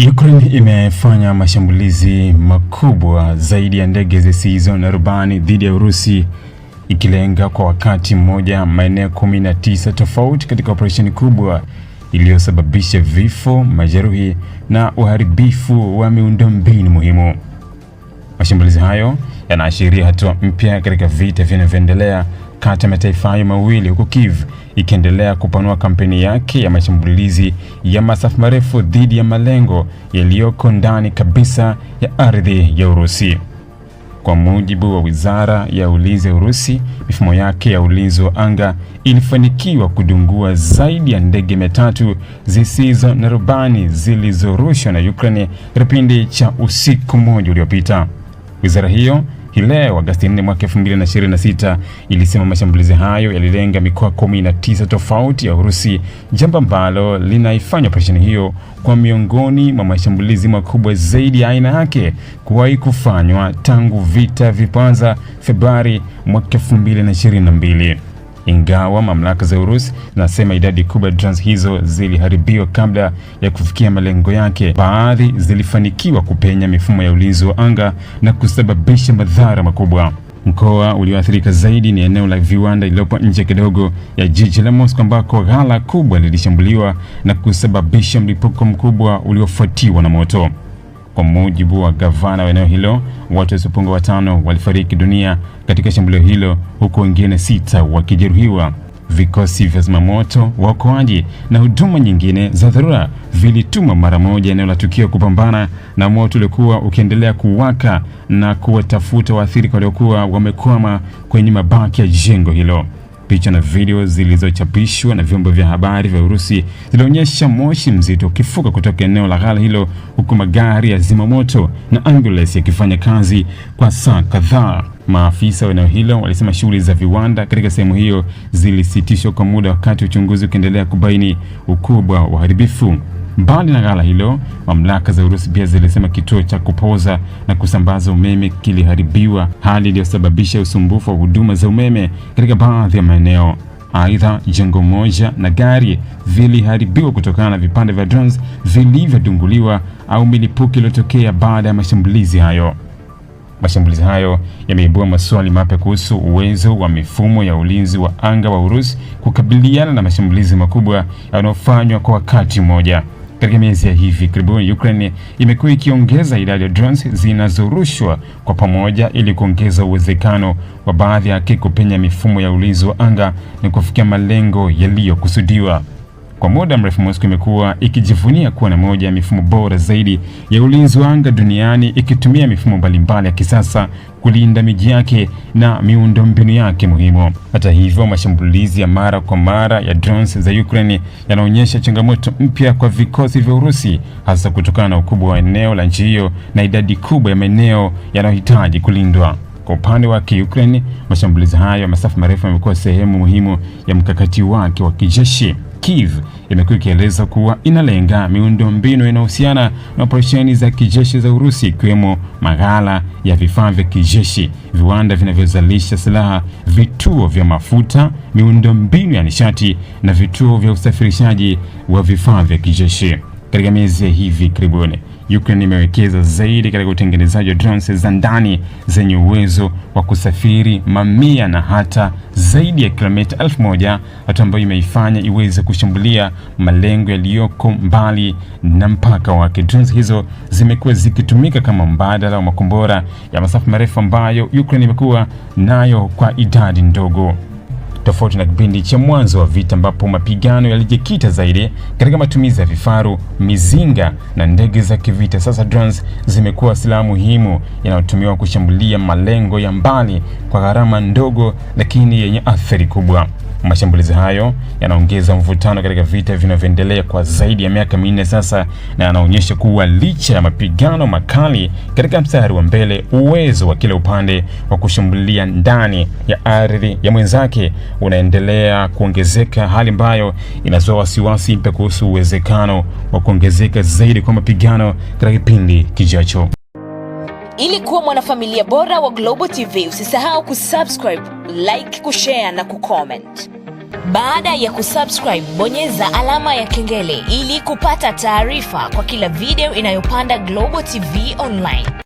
Ukraine imefanya mashambulizi makubwa zaidi ya ndege zisizo na rubani dhidi ya Urusi, ikilenga kwa wakati mmoja maeneo 19 tofauti katika operesheni kubwa iliyosababisha vifo, majeruhi na uharibifu wa miundombinu muhimu. Mashambulizi hayo yanaashiria hatua mpya katika vita vinavyoendelea kati ya mataifa hayo mawili, huku Kiev ikiendelea kupanua kampeni yake ya mashambulizi ya masafa marefu dhidi ya malengo yaliyoko ndani kabisa ya ardhi ya Urusi. Kwa mujibu wa Wizara ya Ulinzi ya Urusi, mifumo yake ya ulinzi wa anga ilifanikiwa kudungua zaidi ya ndege 300 zisizo na rubani zilizorushwa na Ukraine katika kipindi cha usiku mmoja uliopita. Wizara hiyo leo Agosti 4 mwaka 2026 ilisema mashambulizi hayo yalilenga mikoa 19 tofauti ya Urusi, jambo ambalo linaifanya operesheni hiyo kwa miongoni mwa mashambulizi makubwa zaidi ya aina yake kuwahi kufanywa tangu vita vipoanza Februari mwaka 2022. Ingawa mamlaka za Urusi zinasema idadi kubwa ya drones hizo ziliharibiwa kabla ya kufikia malengo yake, baadhi zilifanikiwa kupenya mifumo ya ulinzi wa anga na kusababisha madhara makubwa. Mkoa ulioathirika zaidi ni eneo la viwanda lililopo nje kidogo ya jiji la Moscow, ambako ghala kubwa lilishambuliwa na kusababisha mlipuko mkubwa uliofuatiwa na moto. Kwa mujibu wa gavana wa eneo hilo, watu wasiopungua 5 walifariki dunia katika shambulio hilo, huku wengine 6 wakijeruhiwa. Vikosi vya zimamoto, waokoaji na huduma nyingine za dharura vilitumwa mara moja eneo la tukio kupambana na moto uliokuwa ukiendelea kuwaka na kuwatafuta waathirika waliokuwa wamekwama kwenye mabaki ya jengo hilo. Picha na video zilizochapishwa na vyombo vya habari vya Urusi zilionyesha moshi mzito ukifuka kutoka eneo la ghala hilo, huku magari ya zimamoto na ambulance yakifanya kazi kwa saa kadhaa. Maafisa wa eneo hilo walisema shughuli za viwanda katika sehemu hiyo zilisitishwa kwa muda wakati uchunguzi ukiendelea kubaini ukubwa wa uharibifu. Mbali na ghala hilo, mamlaka za Urusi pia zilisema kituo cha kupoza na kusambaza umeme kiliharibiwa, hali iliyosababisha usumbufu wa huduma za umeme katika baadhi ya maeneo. Aidha, jengo moja na gari viliharibiwa kutokana na vipande vya drones vilivyodunguliwa au milipuko iliyotokea baada ya mashambulizi hayo. Mashambulizi hayo yameibua maswali mapya kuhusu uwezo wa mifumo ya ulinzi wa anga wa Urusi kukabiliana na mashambulizi makubwa yanayofanywa kwa wakati mmoja. Katika miezi ya hivi karibuni, Ukraine imekuwa ikiongeza idadi ya drones zinazorushwa kwa pamoja ili kuongeza uwezekano wa baadhi yake kupenya mifumo ya ulinzi wa anga na kufikia malengo yaliyokusudiwa. Kwa muda mrefu, Moscow imekuwa ikijivunia kuwa na moja ya mifumo bora zaidi ya ulinzi wa anga duniani, ikitumia mifumo mbalimbali ya kisasa kulinda miji yake na miundombinu yake muhimu. Hata hivyo, mashambulizi ya mara kwa mara ya drones za Ukraine yanaonyesha changamoto mpya kwa vikosi vya Urusi, hasa kutokana na ukubwa wa eneo la nchi hiyo na idadi kubwa ya maeneo yanayohitaji kulindwa. Kwa upande wa Ukraine, mashambulizi hayo ya masafa marefu yamekuwa sehemu muhimu ya mkakati wake wa kijeshi. Kiev imekuwa ikieleza kuwa inalenga miundombinu inayohusiana na operesheni za kijeshi za Urusi, ikiwemo maghala ya vifaa vya kijeshi, viwanda vinavyozalisha silaha, vituo vya mafuta, miundombinu ya nishati na vituo vya usafirishaji wa vifaa vya kijeshi. Katika miezi ya hivi karibuni, Ukraine imewekeza zaidi katika utengenezaji wa drones za ndani zenye uwezo wa kusafiri mamia na hata zaidi ya kilomita 1000, hatua ambayo imeifanya iweze kushambulia malengo yaliyoko mbali na mpaka wake. Drones hizo zimekuwa zikitumika kama mbadala wa makombora ya masafa marefu ambayo Ukraine imekuwa nayo kwa idadi ndogo. Tofauti na kipindi cha mwanzo wa vita ambapo mapigano yalijikita zaidi katika matumizi ya vifaru, mizinga na ndege za kivita, sasa drones zimekuwa silaha muhimu inayotumiwa kushambulia malengo ya mbali kwa gharama ndogo lakini yenye athari kubwa. Mashambulizi hayo yanaongeza mvutano katika vita vinavyoendelea kwa zaidi ya miaka 4 sasa, na yanaonyesha kuwa licha ya mapigano makali katika mstari wa mbele, uwezo wa kila upande wa kushambulia ndani ya ardhi ya mwenzake unaendelea kuongezeka, hali ambayo inazua wasiwasi mpya kuhusu uwezekano wa kuongezeka zaidi kwa mapigano katika kipindi kijacho. Ili kuwa mwanafamilia bora wa Global TV, usisahau kusubscribe, like, kushare na kucomment. Baada ya kusubscribe, bonyeza alama ya kengele ili kupata taarifa kwa kila video inayopanda Global TV Online.